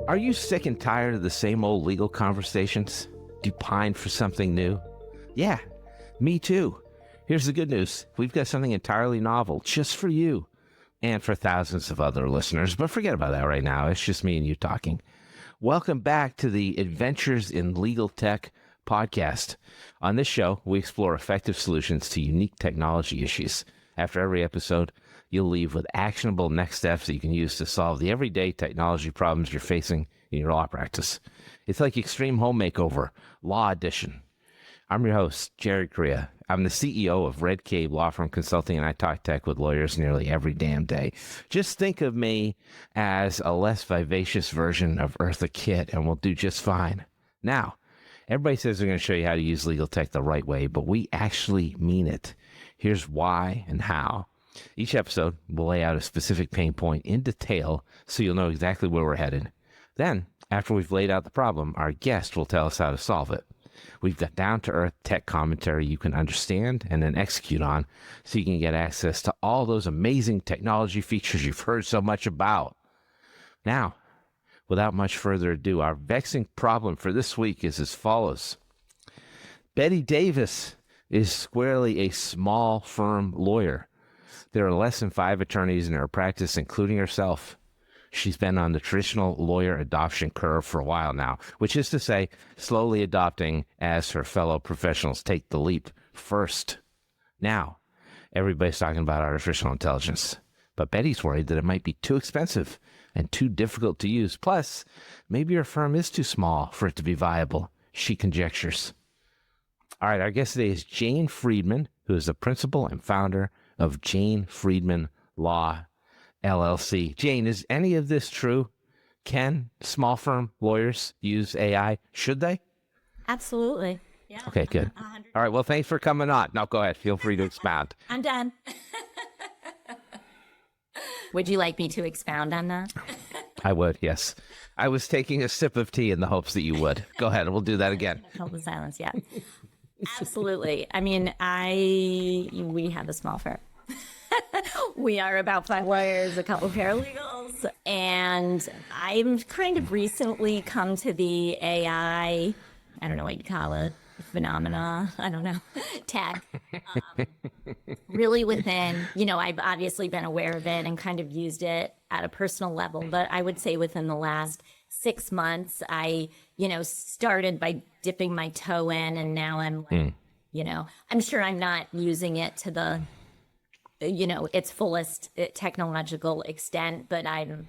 Are you sick and tired of the same old legal conversations? Do you pine for something new? Yeah, me too. Here's the good news. We've got something entirely novel just for you and for thousands of other listeners. But forget about that right now. It's just me and you talking. Welcome back to the Adventures in Legal Tech podcast. On this show, we explore effective solutions to unique technology issues. After every episode, you'll leave with actionable next steps that you can use to solve the everyday technology problems you're facing in your law practice. It's like Extreme Home Makeover, Law Edition. I'm your host, Jerry Correia. I'm the CEO of Red Cave Law Firm Consulting, and I talk tech with lawyers nearly every damn day. Just think of me as a less vivacious version of Eartha Kitt, and we'll do just fine. Now, everybody says they're going to show you how to use legal tech the right way, but we actually mean it. Here's why and how. Each episode will lay out a specific pain point in detail so you'll know exactly where we're headed. Then, after we've laid out the problem, our guest will tell us how to solve it. We've got down-to-earth tech commentary you can understand and then execute on so you can get access to all those amazing technology features you've heard so much about. Now, without much further ado, our vexing problem for this week is as follows. Betty Davis is squarely a small firm lawyer. There are less than 5 attorneys in her practice, including herself. She's been on the traditional lawyer adoption curve for a while now, which is to say, slowly adopting as her fellow professionals take the leap first. Now, everybody's talking about artificial intelligence, but Betty's worried that it might be too expensive and too difficult to use. Plus, maybe her firm is too small for it to be viable, she conjectures. All right, our guest today is Jane Freedman, who is the principal and founder of Jane Freedman Law, LLC. Jane, is any of this true? Can small firm lawyers use AI? Should they? Absolutely. Yeah. Okay, good. 100%. All right, well, thanks for coming on. Now, go ahead. Feel free to expound. I'm done. Would you like me to expound on that? I would, yes. I was taking a sip of tea in the hopes that you would. Go ahead. We'll do that again. Hold the silence, yeah. Absolutely. I mean, we have a small firm. We are about 5 lawyers, a couple paralegals, and I've kind of recently come to the AI, I don't know what you'd call it, phenomena, I don't know, tech, really within, I've obviously been aware of it and kind of used it at a personal level, but I would say within the last 6 months, I, started by dipping my toe in, and now I'm like, I'm sure I'm not using it to the its fullest technological extent, but I'm,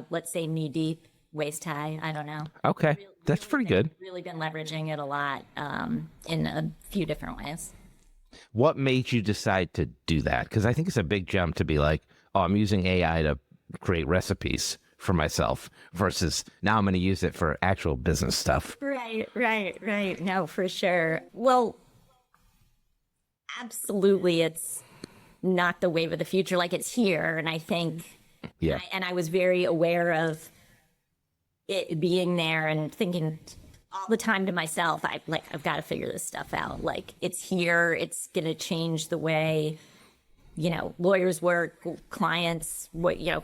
let's say knee deep, waist high. I don't know. Okay. That's pretty good. Really been leveraging it a lot in a few different ways. What made you decide to do that? Because I think it's a big jump to be like, oh, I'm using AI to create recipes for myself versus now I'm going to use it for actual business stuff. Right. No, for sure. Well, absolutely. It's not the wave of the future. Like, it's here. And I think, yeah. I was very aware of it being there and thinking all the time to myself, I've got to figure this stuff out. Like, it's here. It's going to change the way, lawyers work, clients,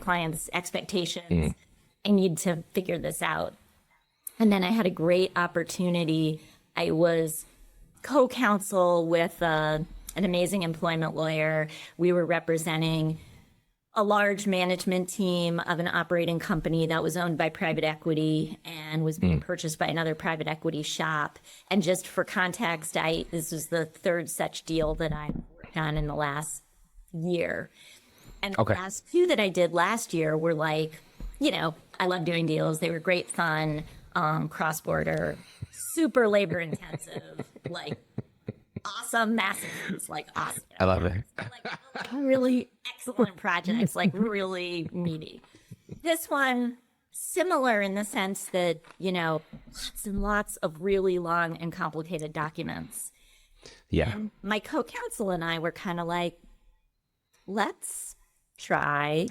clients' expectations. I need to figure this out. And then I had a great opportunity. I was co-counsel with an amazing employment lawyer. We were representing a large management team of an operating company that was owned by private equity and was being purchased by another private equity shop. And just for context, this was the 3rd such deal that I worked on in the last year. And the last 2 that I did last year were like, I love doing deals. They were great fun, cross-border, super labor intensive, like awesome, massive. It's like awesome. I love it. Like really excellent projects, like really meaty. This one, similar in the sense that, lots and lots of really long and complicated documents. Yeah. And my co-counsel and I were kind of like, let's try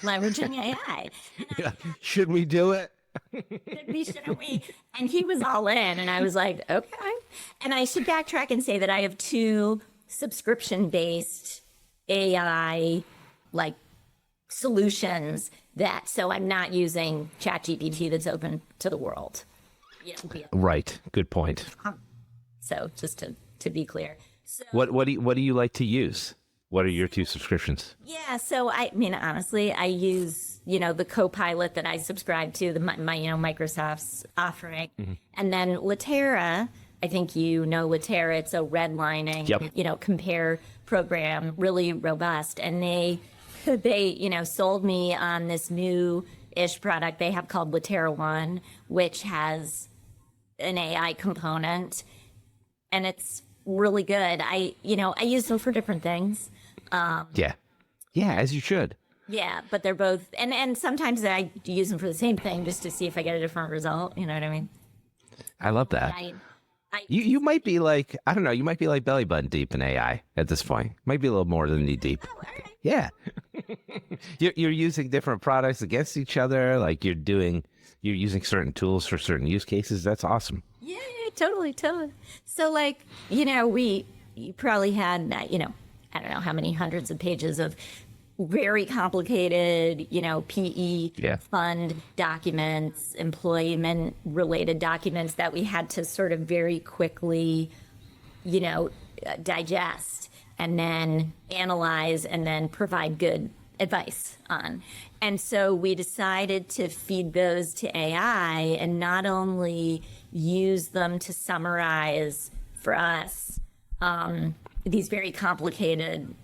leveraging AI. Yeah. Should we do it? Shouldn't we? And he was all in, and I was like, okay. And I should backtrack and say that I have 2 subscription-based AI, like solutions so I'm not using ChatGPT that's open to the world. Right. Good point. So just to be clear. So, What do you like to use? What are your two subscriptions? yeah, so I mean, honestly, I use, the Copilot that I subscribe to, my Microsoft's offering. And then Litera, I think Litera, it's a redlining, Yep. Compare program, really robust. And they sold me on this new-ish product they have called Litera One, which has an AI component, and it's really good. I use them for different things. Yeah, as you should. Yeah, but they're both, and sometimes I use them for the same thing just to see if I get a different result. You know what I mean? I love that. I You might be like, I don't know, you might be like belly button deep in AI at this point. Might be a little more than knee deep. all right. Yeah. You're using different products against each other. Like you're using certain tools for certain use cases. That's awesome. Yeah, totally. So you probably had, I don't know how many hundreds of pages of very complicated, PE fund documents, employment related documents that we had to sort of very quickly, digest and then analyze and then provide good advice on. And so we decided to feed those to AI and not only use them to summarize for us these very complicated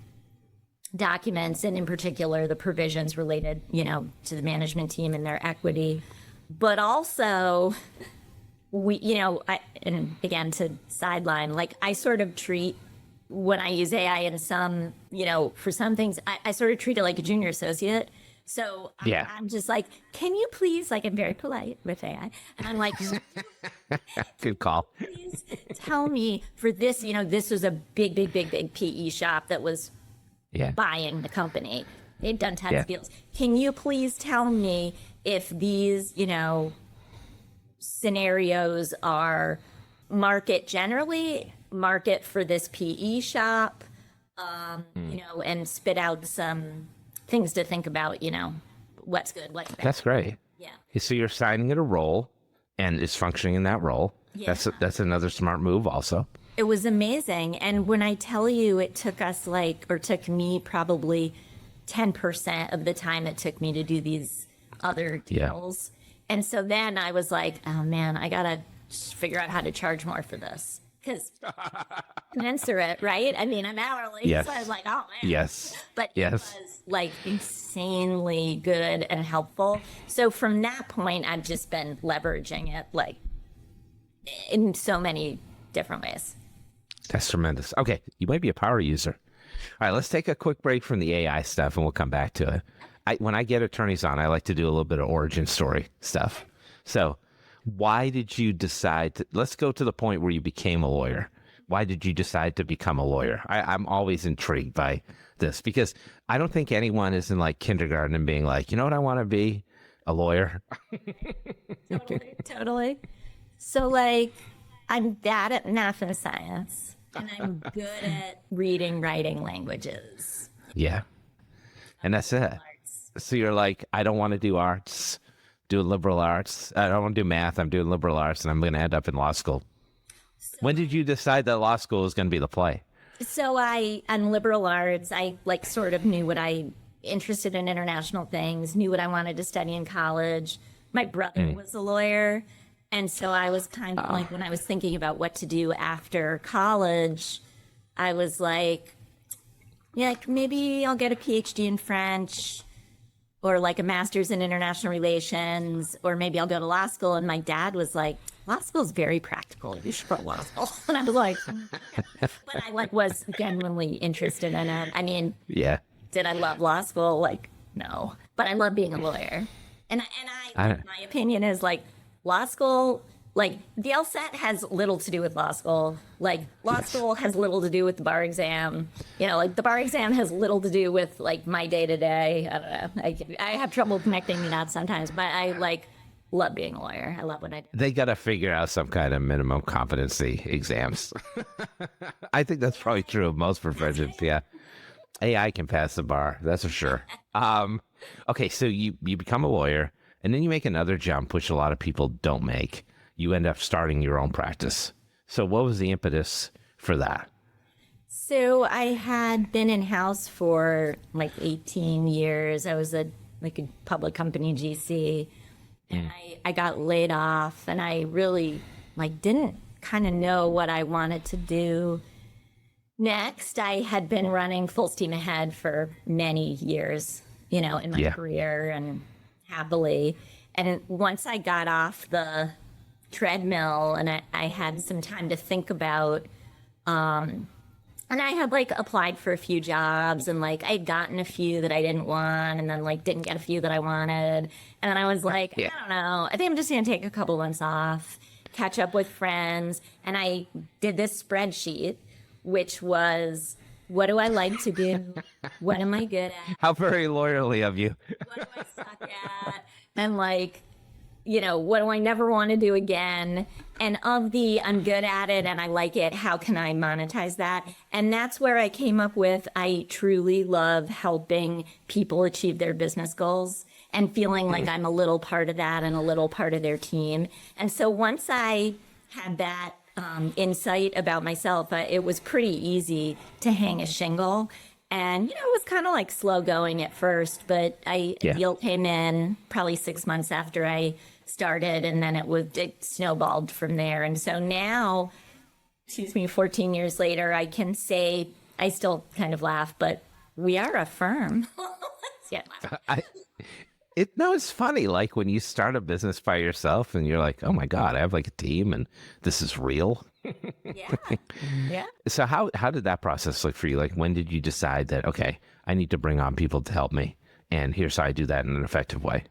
documents, and in particular the provisions related, to the management team and their equity, but also we, and again to sideline, like I sort of treat when I use AI in some, for some things, I sort of treat it like a junior associate. So I'm just like, can you please, like, I'm very polite with AI, and I'm like, good call. Please tell me for this, this was a big PE shop that was buying the company. They'd done tons of deals. Can you please tell me if these, scenarios are market generally, market for this PE shop, and spit out some things to think about, what's good, what's bad. That's great. Yeah. So you're assigning it a role and it's functioning in that role. Yeah. That's another smart move also. It was amazing. And when I tell you it took took me probably 10% of the time it took me to do these other deals. And so then I was like, oh man, I got to figure out how to charge more for this. Because commensurate, right? I mean, I'm hourly. Yes. So I was like, oh man. Yes. But it was like insanely good and helpful. So from that point, I've just been leveraging it like in so many different ways. That's tremendous. Okay, you might be a power user. All right, let's take a quick break from the AI stuff and we'll come back to it. When I get attorneys on, I like to do a little bit of origin story stuff. So why did you decide let's go to the point where you became a lawyer. Why did you decide to become a lawyer? I'm always intrigued by this because I don't think anyone is in like kindergarten and being like, you know what I want to be? A lawyer. Totally. So like, I'm bad at math and science, and I'm good at reading, writing languages. Yeah. And that's it. So you're like, I don't want to do arts, do liberal arts. I don't want to do math. I'm doing liberal arts, and I'm going to end up in law school. When did you decide that law school was going to be the play? So on liberal arts, I like sort of knew interested in international things, knew what I wanted to study in college. My brother was a lawyer. And so I was kind of like, when I was thinking about what to do after college, I was like, maybe I'll get a PhD in French or like a master's in international relations, or maybe I'll go to law school. And my dad was like, law school is very practical. You should go to law school. And I was like, but I was genuinely interested in it. I mean, did I love law school? Like, no, but I love being a lawyer. And my opinion is like, law school, like the LSAT has little to do with law school. Like law school has little to do with the bar exam. Like the bar exam has little to do with like my day to day. I don't know. I have trouble connecting the dots sometimes, but I like love being a lawyer. I love what I do. They got to figure out some kind of minimum competency exams. I think that's probably true of most professions. Yeah. AI can pass the bar, that's for sure. Um, okay, so you become a lawyer, and then you make another jump, which a lot of people don't make. You end up starting your own practice. So what was the impetus for that? So I had been in house for like 18 years. I was a public company GC, and I got laid off, and I really didn't kind of know what I wanted to do next. I had been running full steam ahead for many years, in my career and happily. And once I got off the treadmill and I had some time to think about, and I had applied for a few jobs and I'd gotten a few that I didn't want and then didn't get a few that I wanted. And then I was like, I don't know. I think I'm just going to take a couple months off, catch up with friends. And I did this spreadsheet, which was, what do I like to do? What am I good at? How very lawyerly of you. What do I suck at? And what do I never want to do again? And of the I'm good at it and I like it, how can I monetize that? And that's where I came up with, I truly love helping people achieve their business goals and feeling like I'm a little part of that and a little part of their team. And so once I had that insight about myself, it was pretty easy to hang a shingle. And, it was kind of slow going at first, but a deal came in probably 6 months after I started, and then it snowballed from there. And so now, 14 years later, I can say, I still kind of laugh, but we are a firm. It's funny, when you start a business by yourself and you're like, oh my God, I have a team and this is real. Yeah. So how did that process look for you? When did you decide that, okay, I need to bring on people to help me, and here's how I do that in an effective way?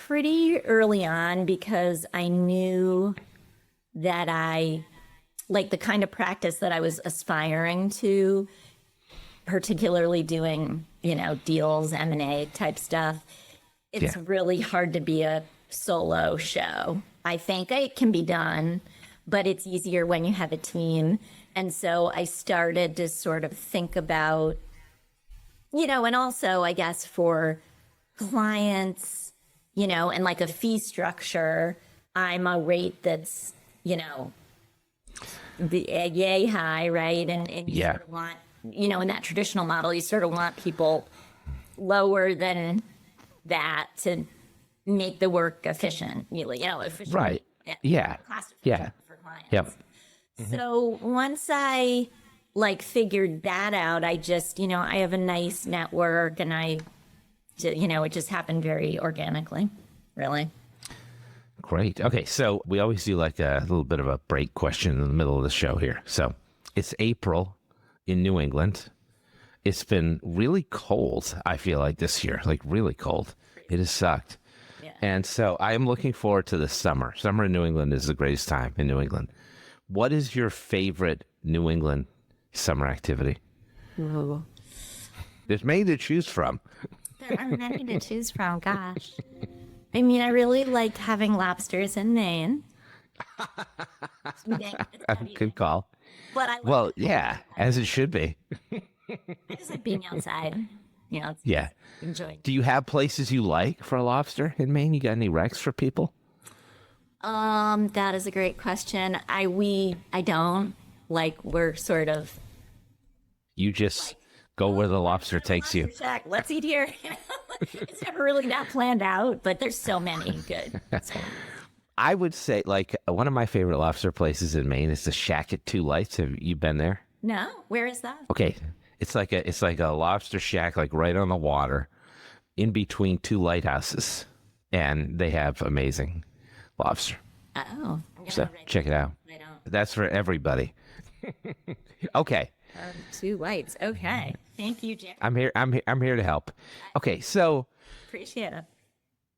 Pretty early on, because I knew that the kind of practice that I was aspiring to, particularly doing, deals, M&A type stuff, it's really hard to be a solo show. I think it can be done, but it's easier when you have a team. And so I started to sort of think about, and also I guess for clients, and a fee structure, I'm a rate that's, yay high, right? And you sort of want, in that traditional model, you sort of want people lower than that to make the work efficient, efficient. Right. Yeah. Cost efficient for clients. Yep. So once I figured that out, I just, I have a nice network, and it just happened very organically, really. Great. Okay, so we always do a little bit of a break question in the middle of the show here. So it's April in New England. It's been really cold, I feel like, this year, really cold. It has sucked. Yeah. And so I am looking forward to the summer. Summer in New England is the greatest time in New England. What is your favorite New England summer activity? Ooh. There's many to choose from. There are many to choose from, gosh. I mean, I really like having lobsters in Maine. Good call. But I Well, yeah, as it should be. I just like being outside. Yeah. Enjoying. Do you have places you like for a lobster in Maine? You got any recs for people? That is a great question. I don't. We're sort of. You just go where the lobster takes you. Shack, let's eat here. It's never really not planned out, but there's so many good. I would say one of my favorite lobster places in Maine is the Shack at Two Lights. Have you been there? No, where is that? Okay, it's like a lobster shack right on the water, in between two lighthouses, and they have amazing lobster. Oh, So check it out. I don't. That's for everybody. Okay. Two lights. Okay. Thank you, Jack. I'm here to help. Okay, so Appreciate it.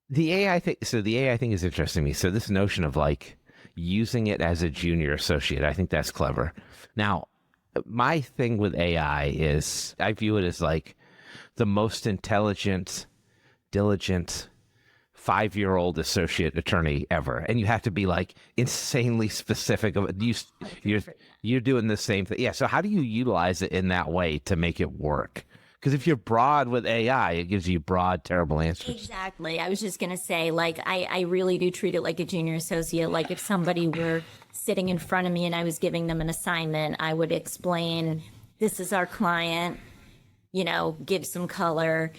the AI thing. So the AI thing is interesting to me. So this notion of using it as a junior associate, I think that's clever. Now, my thing with AI is I view it as the most intelligent, diligent, 5-year-old associate attorney ever, and you have to be like insanely specific. You're doing the same thing. Yeah. So how do you utilize it in that way to make it work? Because if you're broad with AI, it gives you broad, terrible answers. Exactly. I was just going to say, like, I really do treat it like a junior associate. Like, if somebody were sitting in front of me and I was giving them an assignment, I would explain, this is our client, give some color.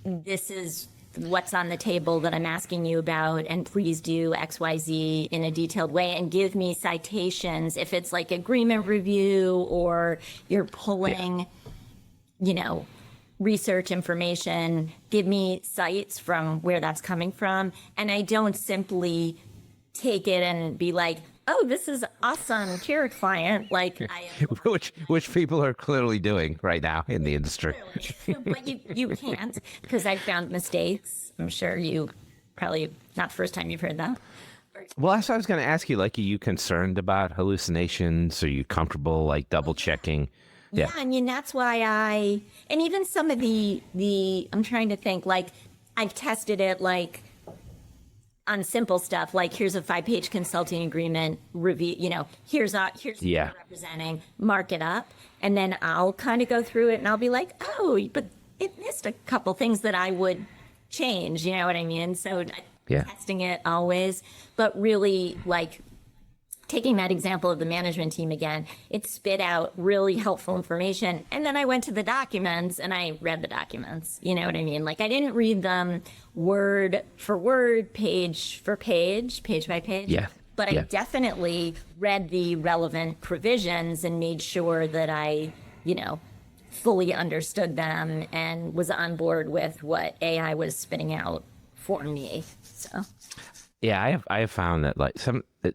This is what's on the table that I'm asking you about, and please do XYZ in a detailed way and give me citations. If it's like agreement review or you're pulling, research information, give me cites from where that's coming from. And I don't simply take it and be like, oh, this is awesome, you're a client. Like, which people are clearly doing right now in the industry. But you can't, because I've found mistakes. I'm sure you probably not the first time you've heard that. Well, that's what I was going to ask you. Like, are you concerned about hallucinations? Are you comfortable, like, double checking? Yeah, I mean, that's why and even some of the, I'm trying to think, like, I've tested it, like, on simple stuff, like, here's a 5-page consulting agreement review, here's who you're representing, mark it up, and then I'll kind of go through it and I'll be like, oh, but it missed a couple things that I would change, you know what I mean? So testing it always, but really, like, taking that example of the management team again, it spit out really helpful information. And then I went to the documents and I read the documents. You know what I mean? Like, I didn't read them word for word, page for page, page by page. Yeah. But I definitely read the relevant provisions and made sure that I, fully understood them and was on board with what AI was spitting out for me. So. Yeah, I have found that, like,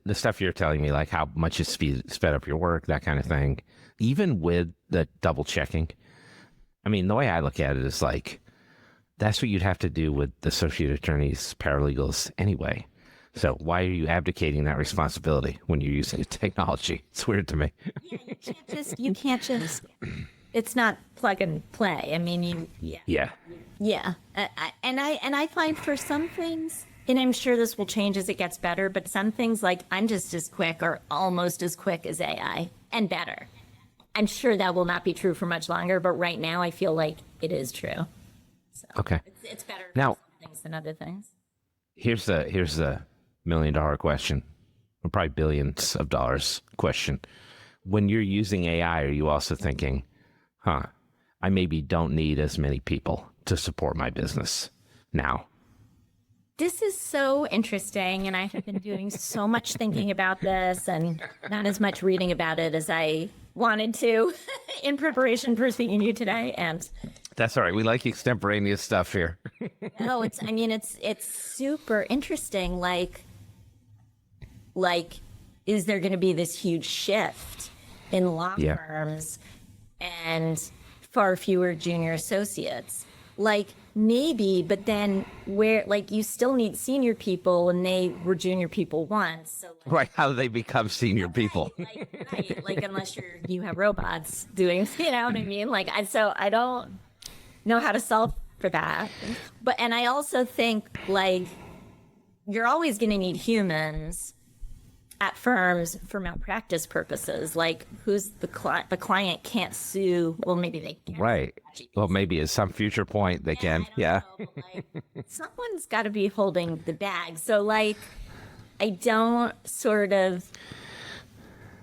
the stuff you're telling me, like how much it sped up your work, that kind of thing, even with the double checking. I mean, the way I look at it is like, that's what you'd have to do with the associate attorneys, paralegals anyway. So why are you abdicating that responsibility when you're using technology? It's weird to me. Yeah, you can't just, it's not plug and play. I mean, Yeah. And I find for some things, and I'm sure this will change as it gets better, but some things, like, I'm just as quick or almost as quick as AI and better. I'm sure that will not be true for much longer, but right now I feel like it is true. So okay. It's better for now, some things than other things. Here's the $1 million question, or probably billions of dollars question. When you're using AI, are you also thinking, I maybe don't need as many people to support my business now? This is so interesting, and I have been doing so much thinking about this and not as much reading about it as I wanted to in preparation for speaking to you today. And that's all right. We like extemporaneous stuff here. No, it's super interesting. Like, is there going to be this huge shift in law firms and far fewer junior associates? Like, maybe, but then where, like, you still need senior people, and they were junior people once. So, like, right, how do they become senior people? Like, unless you have robots doing, you know what I mean? Like, I don't know how to solve for that. And I also think, like, you're always going to need humans at firms for malpractice purposes. Like, who's the client can't sue. Well, maybe they can. Right. Well, maybe at some future point they can. Yeah. Know, like, someone's got to be holding the bag. So, like, I don't sort of,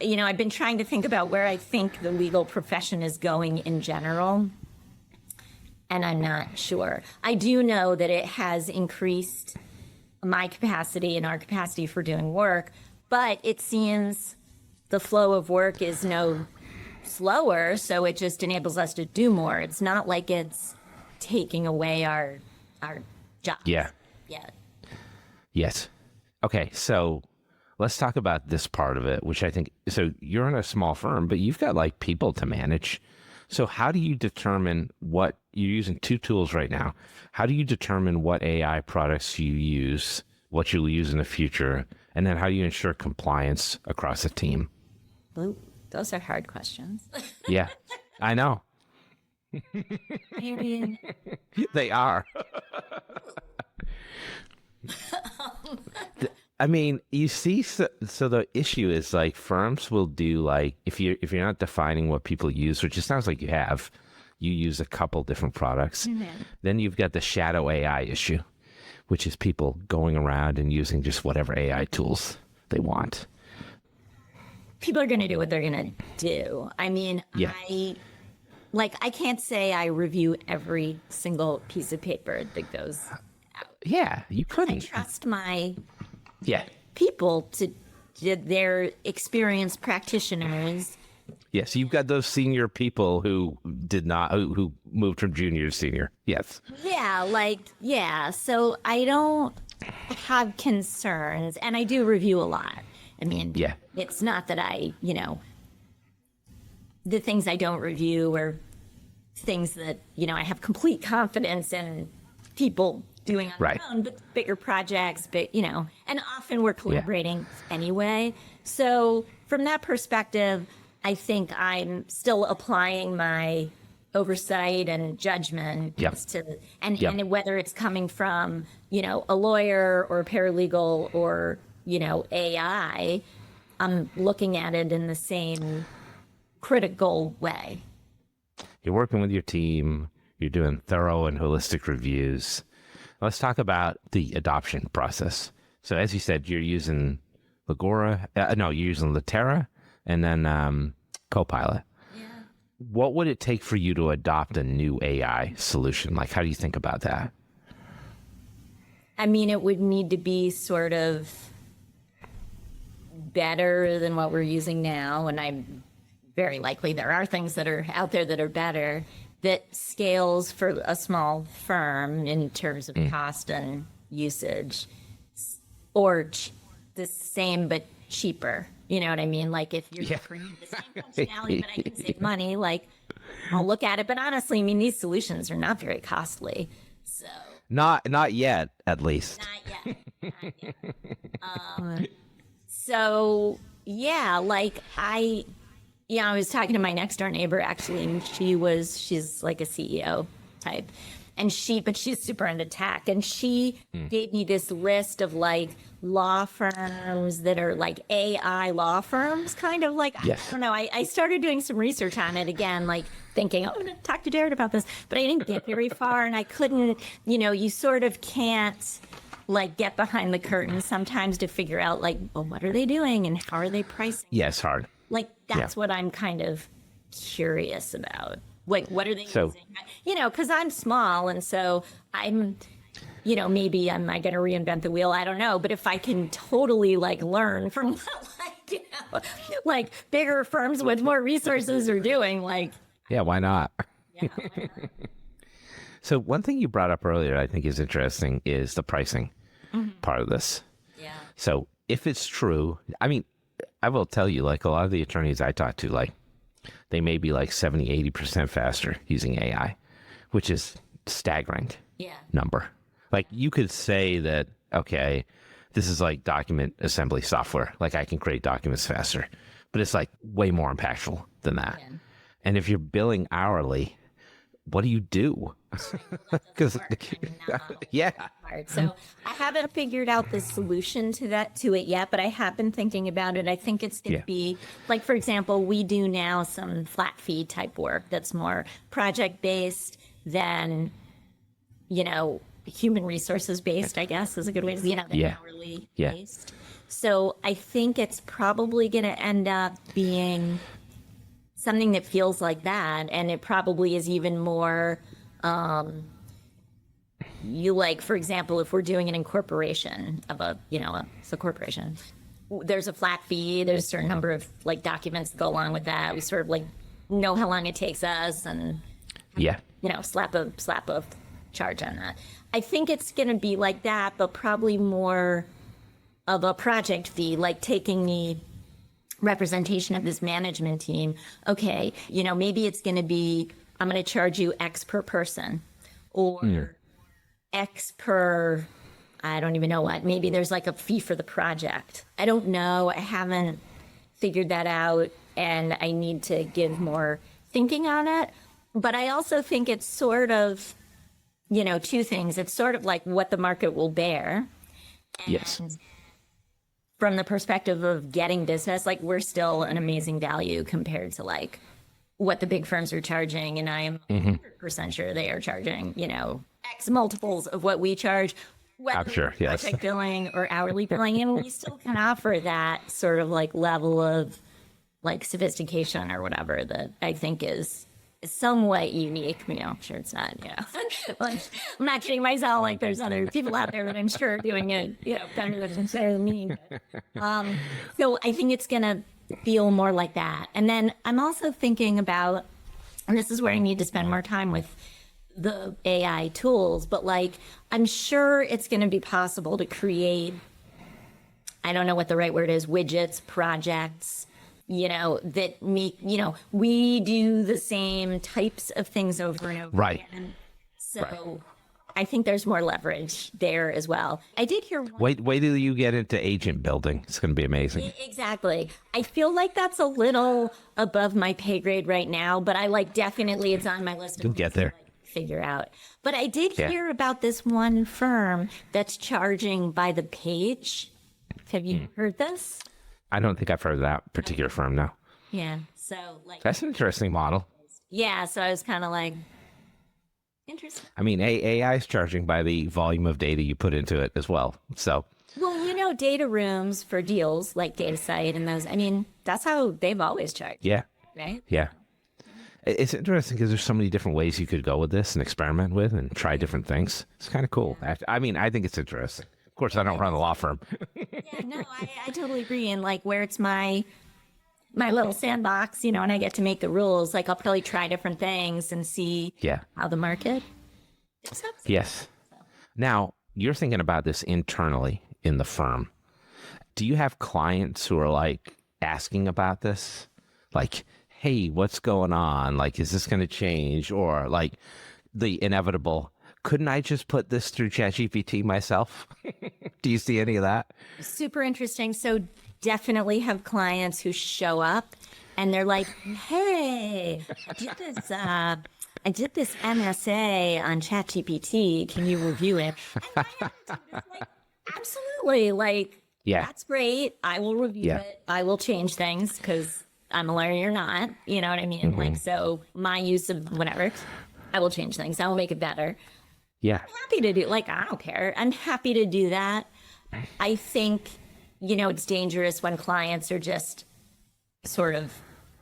I've been trying to think about where I think the legal profession is going in general, and I'm not sure. I do know that it has increased my capacity and our capacity for doing work, but it seems the flow of work is no slower, so it just enables us to do more. It's not like it's taking away our jobs. Yeah. Yes. Okay, so let's talk about this part of it, which I think, so you're in a small firm, but you've got, like, people to manage. So how do you determine what, you're using 2 tools right now. How do you determine what AI products you use, what you'll use in the future, and then how do you ensure compliance across a team? Ooh, those are hard questions. Yeah, I know. I mean, They are. I mean, you see, so the issue is like firms will do like if you're not defining what people use, which it sounds like you use a couple different products. Then you've got the shadow AI issue, which is people going around and using just whatever AI tools they want. People are going to do what they're going to do. I mean, Yeah. I can't say I review every single piece of paper that goes out. Yeah, you I couldn't. trust my Yeah. people to their experienced practitioners. Yes, you've got those senior people who did not, who moved from junior to senior. Yes. Yeah. So I don't have concerns, and I do review a lot. I mean, Yeah. it's not that the things I don't review are things that, I have complete confidence in people doing on Right. their own, but bigger projects, and often we're collaborating anyway. So from that perspective, I think I'm still applying my oversight and judgment Yep. and whether it's coming from, a lawyer or a paralegal or, AI, I'm looking at it in the same critical way. You're working with your team. You're doing thorough and holistic reviews. Let's talk about the adoption process. So as you said, you're using you're using Litera and then Copilot. Yeah. What would it take for you to adopt a new AI solution? Like, how do you think about that? I mean, it would need to be sort of better than what we're using now. And I'm very likely there are things that are out there that are better, that scales for a small firm in terms of cost and usage, or the same but cheaper. You know what I mean? Like if you're creating the same functionality but I can save money, like I'll look at it. But honestly, I mean, these solutions are not very costly. So Not yet, at least. not yet. So yeah, I was talking to my next door neighbor actually, and she's like a CEO type, and she's super into tech, and she gave me this list of like law firms that are like AI law firms, kind of like, Yes. I don't know. I started doing some research on it again, like thinking, I'm going to talk to Jared about this, but I didn't get very far, and I couldn't, you sort of can't like get behind the curtain sometimes to figure out like, well, what are they doing and how are they pricing? Yeah, it's hard. Like, that's what I'm kind of curious about. Like, what are they So- using? Because I'm small, and so I'm, maybe am I going to reinvent the wheel? I don't know. But if I can totally like learn from like bigger firms with more resources are doing, like, Yeah, why not? yeah, So one thing you brought up earlier I think is interesting is the pricing part of this. yeah, So if it's true, I mean, I will tell you, like a lot of the attorneys I talk to, like they may be like 70, 80% faster using AI, which is staggering yeah, number. Like you could say that, okay, this is like document assembly software. Like I can create documents faster, but it's like way more impactful than that. Yeah. And if you're billing hourly, what do you do? Because yeah, hard. So I haven't figured out the solution to it yet, but I have been thinking about it. I think it's going to be like, for example, we do now some flat fee type work that's more project based than, human resources based, I guess is a good way to, than hourly based. So I think it's probably going to end up being something that feels like that. And it probably is even more, for example, if we're doing an incorporation of a corporation, there's a flat fee, there's a certain number of like documents that go along with that. We sort of like know how long it takes us and, slap a charge on that. I think it's going to be like that, but probably more of a project fee, like taking the representation of this management team. Okay, maybe it's going to be, I'm going to charge you X per person or X per, I don't even know what. Maybe there's like a fee for the project. I don't know. I haven't figured that out, and I need to give more thinking on it. But I also think it's sort of, two things. It's sort of like what the market will bear. And Yes. from the perspective of getting business, like we're still an amazing value compared to like what the big firms are charging. And I am 100% sure they are charging, X multiples of what we charge, whether I'm sure, yes. project billing or hourly billing. And we still can offer that sort of like level of like sophistication or whatever that I think is somewhat unique. I'm sure it's not, like, I'm not kidding myself. Like there's other people out there that I'm sure are doing it, better than me. So I think it's going to feel more like that. And then I'm also thinking about, and this is where I need to spend more time with the AI tools, but like, I'm sure it's going to be possible to create, I don't know what the right word is, widgets, projects, that make, we do the same types of things over and over again. So I think there's more leverage there as well. I did hear one. Wait till you get into agent building. It's going to be amazing. Exactly. I feel like that's a little above my pay grade right now, but I definitely it's on my list. You'll get there. Figure out. But I did hear about this one firm that's charging by the page. Have you heard this? I don't think I've heard of that particular firm now. Yeah. So that's an interesting model. Yeah. So I was kind of like, interesting. I mean, AI is charging by the volume of data you put into it as well. So, well, data rooms for deals like DataSite and those, I mean, that's how they've always charged. Yeah. Right? Yeah. It's interesting because there's so many different ways you could go with this and experiment with and try different things. It's kind of cool. I mean, I think it's interesting. Of course, I don't run a law firm. Yeah, no, I totally agree. And like where it's my little sandbox, and I get to make the rules, like I'll probably try different things and see how the market accepts it. Yes. Now, you're thinking about this internally in the firm. Do you have clients who are like asking about this? Like, hey, what's going on? Like, is this going to change? Or like the inevitable, couldn't I just put this through ChatGPT myself? Do you see any of that? Super interesting. So definitely have clients who show up and they're like, hey, I did this MSA on ChatGPT. Can you review it? And my attitude is like, absolutely. Like, that's great. I will review it. I will change things because I'm a lawyer, you're not. You know what I mean? Like, so my use of whatever, I will change things. I will make it better. Yeah. I'm happy to do, I don't care. I'm happy to do that. I think, it's dangerous when clients are just sort of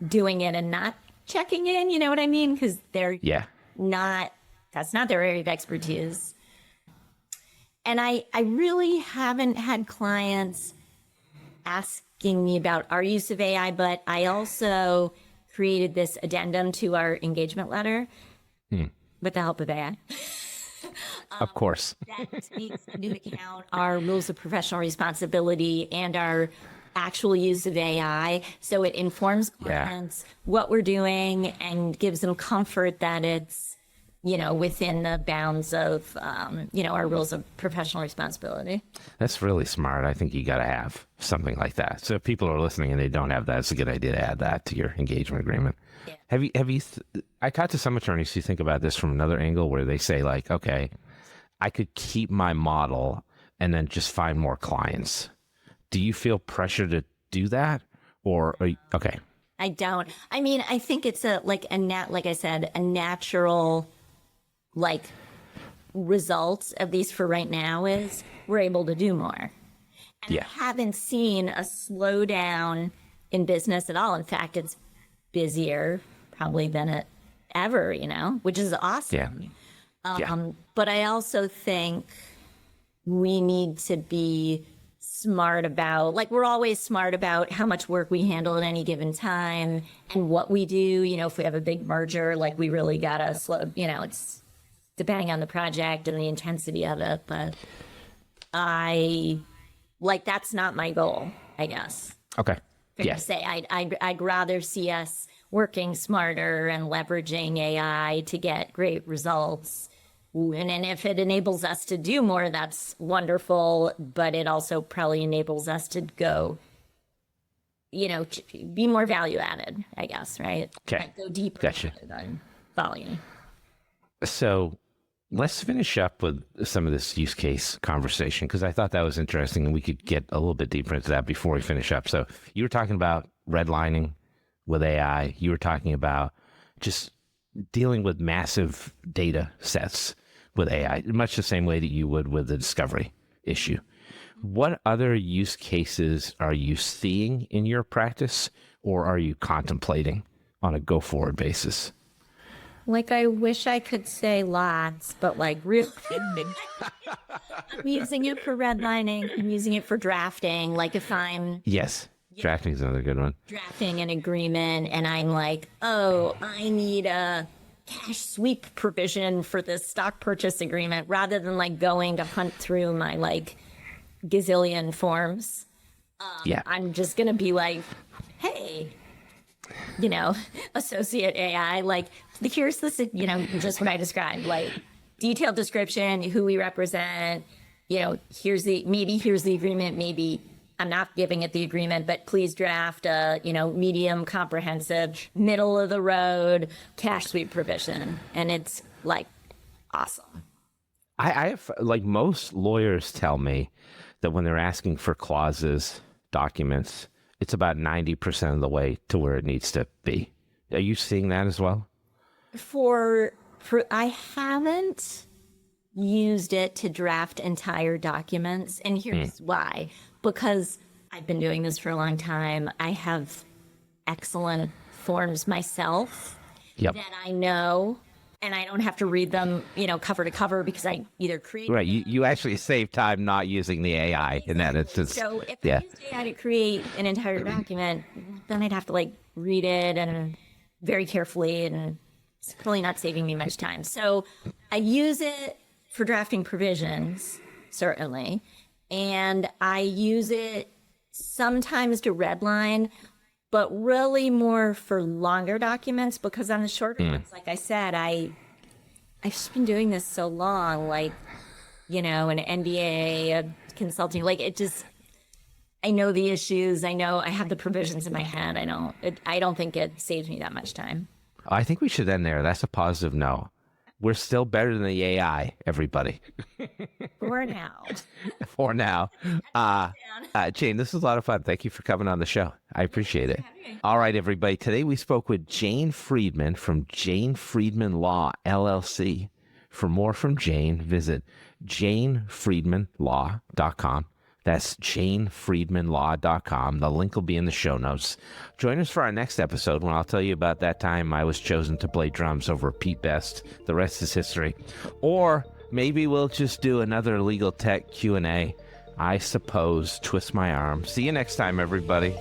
doing it and not checking in, you know what I mean? Because they're that's not their area of expertise. And I really haven't had clients asking me about our use of AI, but I also created this addendum to our engagement letter with the help of AI. Of course. That takes into account our rules of professional responsibility and our actual use of AI. So it informs clients what we're doing and gives them comfort that it's, within the bounds of, our rules of professional responsibility. That's really smart. I think you got to have something like that. So if people are listening and they don't have that, it's a good idea to add that to your engagement agreement. Yeah. Have you, I talked to some attorneys who think about this from another angle where they say like, okay, I could keep my model and then just find more clients. Do you feel pressure to do that? Or, okay. I don't. I mean, I think it's like I said, a natural, results, at least for right now, is we're able to do more. And I haven't seen a slowdown in business at all. In fact, it's busier probably than it ever, which is awesome. Yeah. But I also think we need to be smart about, we're always smart about how much work we handle at any given time and what we do. If we have a big merger, we really gotta slow, it's depending on the project and the intensity of it. But that's not my goal, I guess. Okay. Yeah. Say I'd rather see us working smarter and leveraging AI to get great results. And if it enables us to do more, that's wonderful. But it also probably enables us to go, be more value added, I guess, right? Okay. Go deeper on volume. So Let's finish up with some of this use case conversation, because I thought that was interesting and we could get a little bit deeper into that before we finish up. So you were talking about redlining with AI. You were talking about just dealing with massive data sets with AI, much the same way that you would with the discovery issue. What other use cases are you seeing in your practice, or are you contemplating on a go-forward basis? Like, I wish I could say lots, but like, really, I'm using it for redlining. I'm using it for drafting. Like, if I'm Yes. Drafting is another good one. drafting an agreement and I'm like, oh, I need a cash sweep provision for this stock purchase agreement, rather than like going to hunt through my like gazillion forms. Yeah. I'm just going to be like, hey, associate AI, like, here's this, just what I described, like detailed description, who we represent, here's the agreement, maybe I'm not giving it the agreement, but please draft a, medium comprehensive, middle of the road cash sweep provision. And it's like awesome. I have, like, most lawyers tell me that when they're asking for clauses, documents, it's about 90% of the way to where it needs to be. Are you seeing that as well? For I haven't used it to draft entire documents, and here's why. Because I've been doing this for a long time. I have excellent forms myself that I know, and I don't have to read them, cover to cover, because I either create... Right, you actually save time not using the AI in that instance. So if I used AI to create an entire document, then I'd have to like read it and very carefully, and it's probably not saving me much time. So I use it for drafting provisions, certainly. And I use it sometimes to redline, but really more for longer documents, because on the shorter ones, like I said, I've just been doing this so long, like, an NDA, a consulting, like I know the issues. I know I have the provisions in my head. I don't think it saves me that much time. I think we should end there. That's a positive no. We're still better than the AI, everybody. For now. For now. Jane, this was a lot of fun. Thank you for coming on the show. I appreciate it. All right, everybody. Today we spoke with Jane Freedman from Jane Freedman Law, LLC. For more from Jane, visit janefreedmanlaw.com. That's janefreedmanlaw.com. The link will be in the show notes. Join us for our next episode, when I'll tell you about that time I was chosen to play drums over Pete Best. The rest is history. Or maybe we'll just do another legal tech Q&A. I suppose. Twist my arm. See you next time, everybody.